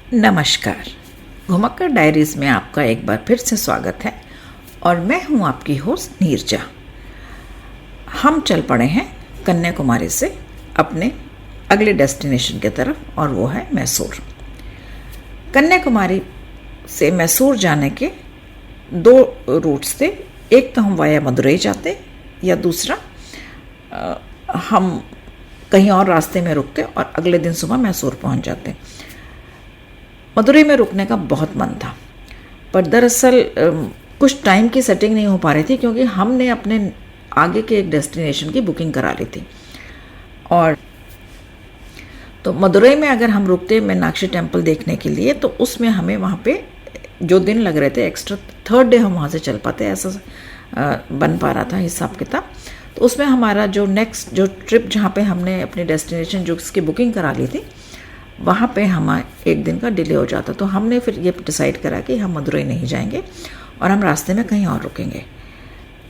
नमस्कार। घुमक्कर डायरीज़ में आपका एक बार फिर से स्वागत है और मैं हूं आपकी होस्ट नीरजा। हम चल पड़े हैं कन्याकुमारी से अपने अगले डेस्टिनेशन की तरफ और वो है मैसूर। कन्याकुमारी से मैसूर जाने के दो रूट्स थे। एक तो हम वाया मदुरई जाते या दूसरा हम कहीं और रास्ते में रुकते और अगले दिन सुबह मैसूर पहुंच जाते। मदुरई में रुकने का बहुत मन था, पर दरअसल कुछ टाइम की सेटिंग नहीं हो पा रही थी क्योंकि हमने अपने आगे के एक डेस्टिनेशन की बुकिंग करा ली थी। और तो मदुरई में अगर हम रुकते मीनाक्षी टेम्पल देखने के लिए तो उसमें हमें वहाँ पे जो दिन लग रहे थे एक्स्ट्रा, थर्ड डे हम वहाँ से चल पाते, ऐसा बन पा रहा था हिसाब किताब। तो उसमें हमारा जो नेक्स्ट जो ट्रिप जहाँ पे हमने अपनी डेस्टिनेशन जो उसकी बुकिंग करा ली थी वहाँ पे हमारा एक दिन का डिले हो जाता। तो हमने फिर ये डिसाइड करा कि हम मदुरई नहीं जाएंगे और हम रास्ते में कहीं और रुकेंगे।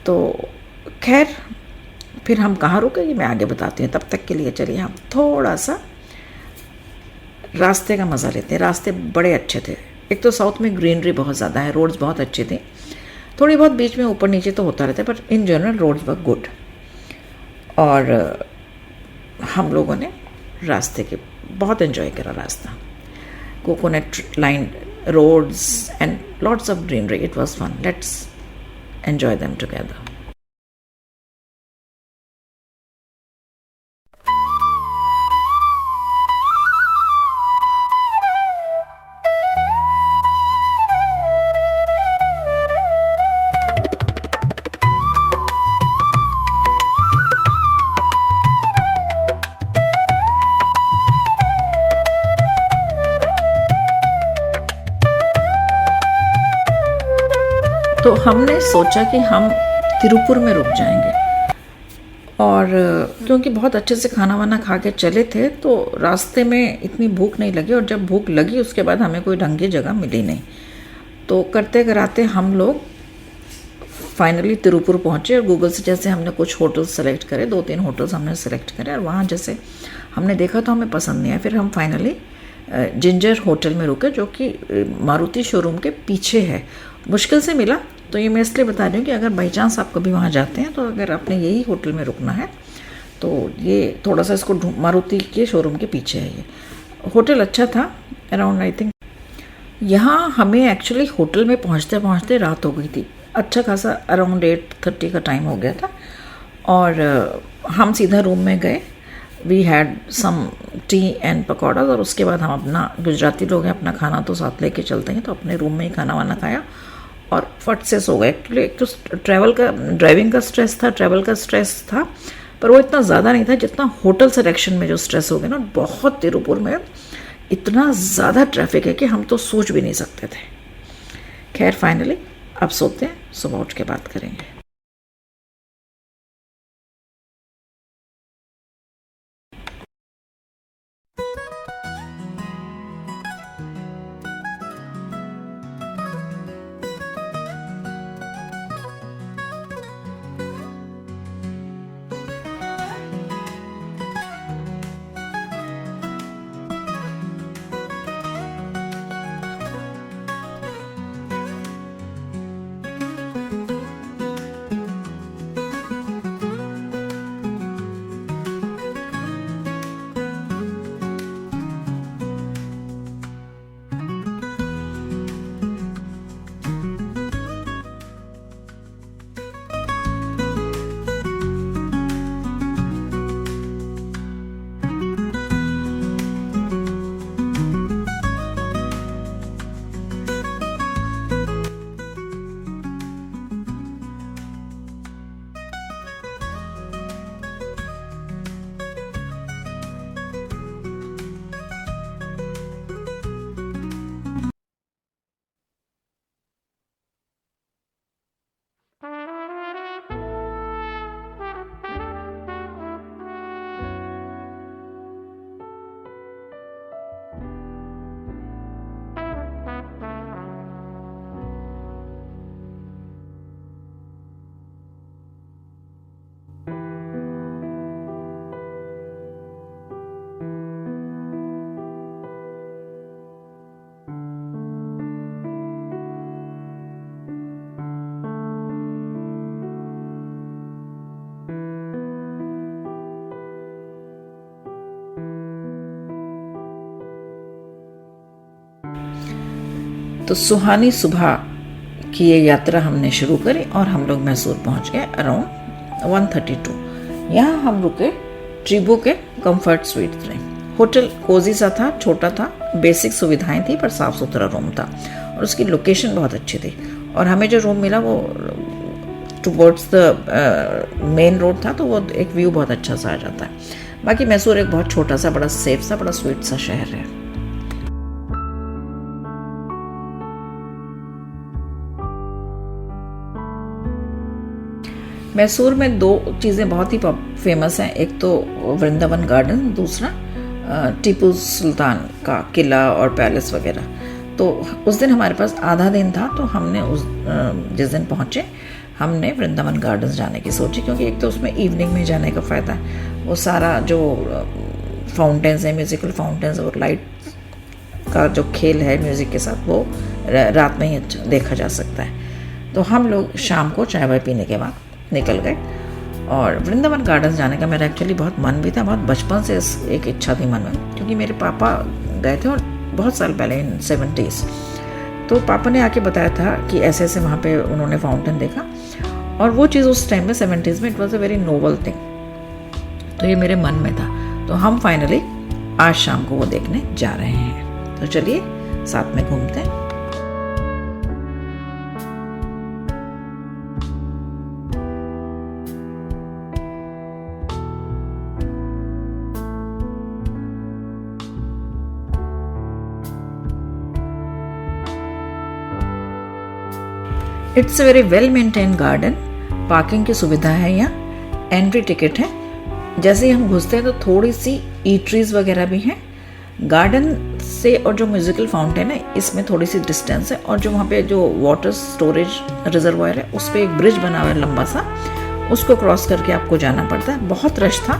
तो खैर फिर हम कहाँ रुके ये मैं आगे बताती हूँ। तब तक के लिए चलिए हम थोड़ा सा रास्ते का मज़ा लेते हैं। रास्ते बड़े अच्छे थे। एक तो साउथ में ग्रीनरी बहुत ज़्यादा है, रोड्स बहुत अच्छे थे, थोड़ी बहुत बीच में ऊपर नीचे तो होता रहता है, पर in general roads were good. और हम लोगों ने रास्ते के बहुत एंजॉय करा रास्ता। Coconut line roads and lots of greenery. It was fun. Let's enjoy them together. तो हमने सोचा कि हम तिरुपुर में रुक जाएंगे और क्योंकि बहुत अच्छे से खाना वाना खा के चले थे तो रास्ते में इतनी भूख नहीं लगी, और जब भूख लगी उसके बाद हमें कोई ढंग की जगह मिली नहीं। तो करते कराते हम लोग फाइनली तिरुपुर पहुँचे और गूगल से जैसे हमने कुछ होटल्स सेलेक्ट करे, 2-3 होटल्स हमने सेलेक्ट करे और वहाँ जैसे हमने देखा तो हमें पसंद नहीं आया। फिर हम फाइनली जिंजर होटल में रुके जो कि मारुति शोरूम के पीछे है। मुश्किल से मिला। तो ये मैं इसलिए बता रही हूँ कि अगर बाई चांस आप कभी वहाँ जाते हैं तो अगर आपने यही होटल में रुकना है तो ये थोड़ा सा इसको मारुति के शोरूम के पीछे है। ये होटल अच्छा था। अराउंड आई थिंक यहाँ हमें एक्चुअली होटल में पहुँचते पहुँचते रात हो गई थी। अच्छा खासा अराउंड 8:30 का टाइम हो गया था और हम सीधा रूम में गए। We had some tea and pakora और उसके बाद हम अपना, गुजराती लोग हैं, अपना खाना तो साथ लेके चलते हैं, तो अपने रूम में ही खाना वाना खाया और फट से सो गए। एक्चुअली एक तो ड्राइविंग का स्ट्रेस था, ट्रैवल का स्ट्रेस था, पर वो इतना ज़्यादा नहीं था जितना होटल सिलेक्शन में जो स्ट्रेस हो गया ना। बहुत तिरुपुर में इतना ज़्यादा ट्रैफिक है कि हम तो सोच भी नहीं सकते थे। खैर फाइनली अब सोते हैं, सुबह उठ के बात करेंगे। तो सुहानी सुबह की ये यात्रा हमने शुरू करी और हम लोग मैसूर पहुंच गए अराउंड 1:32। यहाँ हम रुके ट्रिबू के कंफर्ट स्वीट्स में। होटल कोजी सा था, छोटा था, बेसिक सुविधाएं थी पर साफ़ सुथरा रूम था और उसकी लोकेशन बहुत अच्छी थी। और हमें जो रूम मिला वो टुवर्ड्स द मेन रोड था, तो वो एक व्यू बहुत अच्छा सा आ जाता है। बाकी मैसूर एक बहुत छोटा सा, बड़ा सेफ सा, बड़ा स्वीट सा शहर है। मैसूर में दो चीज़ें बहुत ही फेमस हैं, एक तो वृंदावन गार्डन, दूसरा टीपू सुल्तान का किला और पैलेस वगैरह। तो उस दिन हमारे पास आधा दिन था, तो हमने जिस दिन पहुँचे हमने वृंदावन गार्डन्स जाने की सोची, क्योंकि एक तो उसमें इवनिंग में जाने का फ़ायदा है। वो सारा जो फाउंटेन्स हैं, म्यूज़िकल फाउंटेन्स और लाइट का जो खेल है म्यूज़िक के साथ, वो रात में ही देखा जा सकता है। तो हम लोग शाम को चाय वाय पीने के बाद निकल गए। और वृंदावन गार्डन्स जाने का मेरा एक्चुअली बहुत मन भी था, बहुत बचपन से एक इच्छा थी मन में, क्योंकि मेरे पापा गए थे और बहुत साल पहले इन 70s। तो पापा ने आके बताया था कि ऐसे ऐसे वहाँ पे उन्होंने फाउंटेन देखा, और वो चीज़ उस टाइम में 70s में it was a very noble thing. तो ये मेरे मन में था, तो हम फाइनली आज शाम को वो देखने जा रहे हैं। तो चलिए साथ में घूमते हैं। It's a very well maintain garden. Parking की सुविधा है, यहाँ एंट्री टिकट है। जैसे ही हम घुसते हैं तो थोड़ी सी ईटरीज वगैरह भी हैं। गार्डन से और जो म्यूजिकल फाउंटेन है इसमें थोड़ी सी डिस्टेंस है, और जो वहाँ पे जो वाटर स्टोरेज रिजर्वायर है उस पर एक ब्रिज बना हुआ है लंबा सा, उसको क्रॉस करके आपको जाना पड़ता है। बहुत रश था,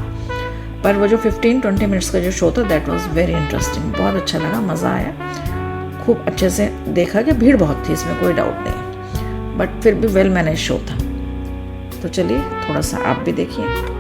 पर वो जो 15-20 मिनट्स का जो शो था दैट वाज वेरी इंटरेस्टिंग। बहुत अच्छा लगा, मज़ा आया, खूब अच्छे से देखा कि भीड़ बहुत थी, इसमें कोई डाउट नहीं, बट फिर भी वेल मैनेज शो था। तो चलिए थोड़ा सा आप भी देखिए।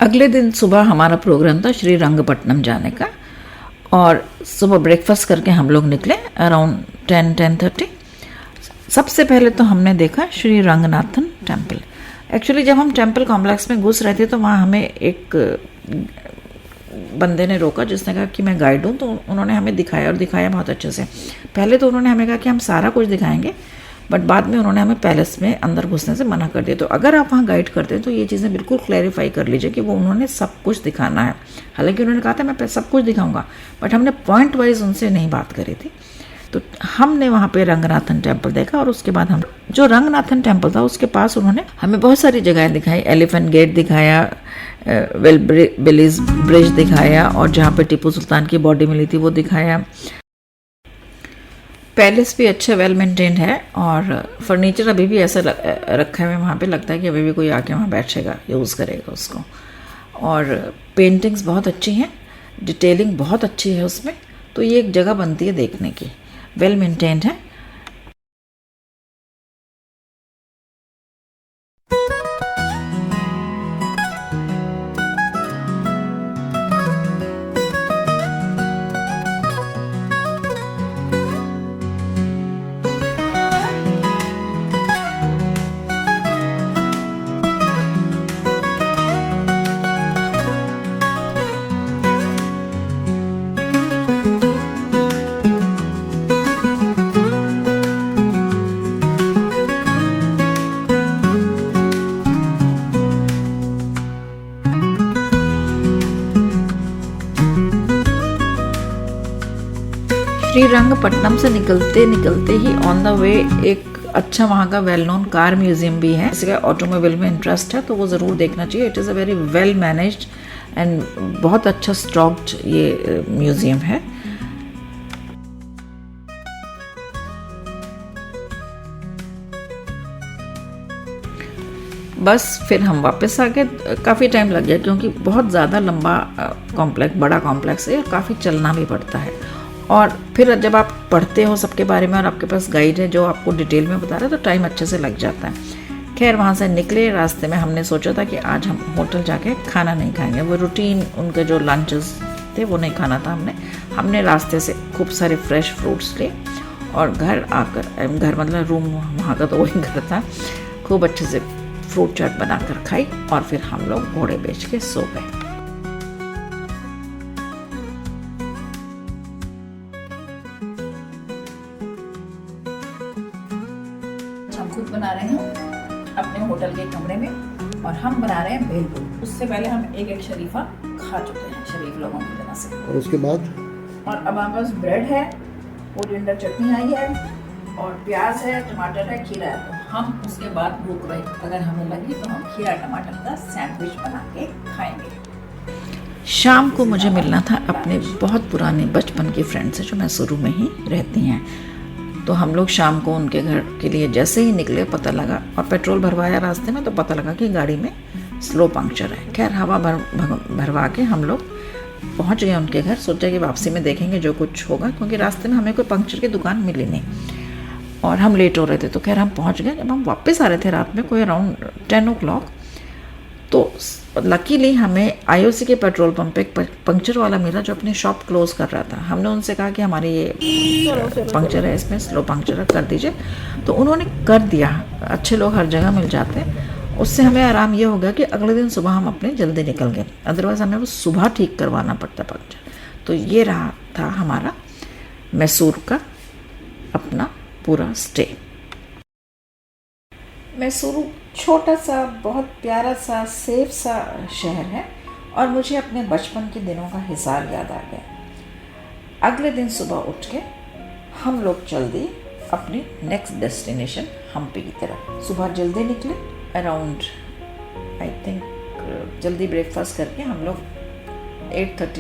अगले दिन सुबह हमारा प्रोग्राम था श्री रंगपट्टनम जाने का, और सुबह ब्रेकफास्ट करके हम लोग निकले अराउंड 10-10:30। सबसे पहले तो हमने देखा श्री रंगनाथन टेम्पल। एक्चुअली जब हम टेम्पल कॉम्प्लेक्स में घुस रहे थे तो वहाँ हमें एक बंदे ने रोका जिसने कहा कि मैं गाइड हूँ, तो उन्होंने हमें दिखाया और दिखाया बहुत अच्छे से। पहले तो उन्होंने हमें कहा कि हम सारा कुछ दिखाएंगे, बट बाद में उन्होंने हमें पैलेस में अंदर घुसने से मना कर दिया। तो अगर आप वहाँ गाइड करते हैं तो ये चीज़ें बिल्कुल क्लैरिफाई कर लीजिए कि वो उन्होंने सब कुछ दिखाना है। हालांकि उन्होंने कहा था मैं सब कुछ दिखाऊंगा, बट हमने पॉइंट वाइज उनसे नहीं बात करी थी। तो हमने वहाँ पे रंगनाथन टेम्पल देखा, और उसके बाद हम जो रंगनाथन टेम्पल था उसके पास उन्होंने हमें बहुत सारी जगहें दिखाई। एलिफेंट गेट दिखाया, बेलीज ब्रिज दिखाया, और जहाँ पे टीपू सुल्तान की बॉडी मिली थी वो दिखाया। पैलेस भी अच्छा वेल मेंटेन्ड है, और फर्नीचर अभी भी ऐसा रखा है वहाँ पे, लगता है कि अभी भी कोई आके वहाँ बैठेगा, यूज़ करेगा उसको। और पेंटिंग्स बहुत अच्छी हैं, डिटेलिंग बहुत अच्छी है उसमें। तो ये एक जगह बनती है देखने की, वेल मेंटेन्ड है। श्री रंगपट्टनम से निकलते निकलते ही ऑन द वे एक अच्छा वहाँ का वेल नोन कार म्यूजियम भी है। किसी का ऑटोमोबाइल में इंटरेस्ट है तो वो ज़रूर देखना चाहिए। It is a very well managed and बहुत अच्छा स्टॉक्ड ये म्यूजियम है। बस फिर हम वापस आ गए। काफ़ी टाइम लग गया क्योंकि बहुत ज़्यादा लंबा कॉम्प्लेक्स, बड़ा कॉम्प्लेक्स है, काफ़ी चलना भी पड़ता है। और फिर जब आप पढ़ते हो सबके बारे में और आपके पास गाइड है जो आपको डिटेल में बता रहा है तो टाइम अच्छे से लग जाता है। खैर वहाँ से निकले, रास्ते में हमने सोचा था कि आज हम होटल जाके खाना नहीं खाएंगे। वो रूटीन उनके जो लंचेस थे वो नहीं खाना था हमने रास्ते से खूब सारे फ्रेश फ्रूट्स लिए और घर आकर, घर मतलब रूम वहाँ का तो वही घर था, खूब अच्छे से फ्रूट चाट बनाकर खाई और फिर हम लोग घोड़े बेच के सो गए। हम खुद बना रहे हैं अपने होटल के कमरे में और हम बना रहे हैं भेलपुरी। उससे पहले हम एक शरीफा खा चुके हैं शरीफ लोगों की तरह से। और उसके बाद और अब हमारे पास ब्रेड है, ओरिएंडर चटनी आई है और प्याज है, टमाटर है, खीरा है। तो हम उसके बाद भूख रही अगर हमें लगी तो हम खीरा टमाटर का सैंडविच बना के खाएंगे। शाम को मुझे मिलना था अपने बहुत पुराने बचपन की फ्रेंड से जो मैं शुरू में ही रहती हैं। तो हम लोग शाम को उनके घर के लिए जैसे ही निकले पता लगा, और पेट्रोल भरवाया रास्ते में, तो पता लगा कि गाड़ी में स्लो पंक्चर है। खैर हवा भरवा के हम लोग पहुंच गए उनके घर। सोचा कि वापसी में देखेंगे जो कुछ होगा, क्योंकि रास्ते में हमें कोई पंक्चर की दुकान मिली नहीं और हम लेट हो रहे थे। तो खैर हम पहुंच गए। जब हम वापस आ रहे थे रात में कोई अराउंड 10 o'clock, तो लकीली हमें IOC के पेट्रोल पंप पे एक पंक्चर वाला मिला जो अपनी शॉप क्लोज कर रहा था। हमने उनसे कहा कि हमारी ये पंक्चर है, इसमें स्लो पंक्चर कर दीजिए। तो उन्होंने कर दिया। अच्छे लोग हर जगह मिल जाते हैं। उससे हमें आराम ये हो गया कि अगले दिन सुबह हम अपने जल्दी निकल गए, अदरवाइज़ हमें वो सुबह ठीक करवाना पड़ता पंक्चर। तो ये रहा था हमारा मैसूर का अपना पूरा स्टे। मैसूरू छोटा सा बहुत प्यारा सा सेफ सा शहर है और मुझे अपने बचपन के दिनों का हिसार याद आ गया। अगले दिन सुबह उठ के हम लोग चल दिए अपनी नेक्स्ट डेस्टिनेशन हम्पी की तरफ। सुबह जल्दी निकले, अराउंड आई थिंक जल्दी ब्रेकफास्ट करके हम लोग 8:39 तक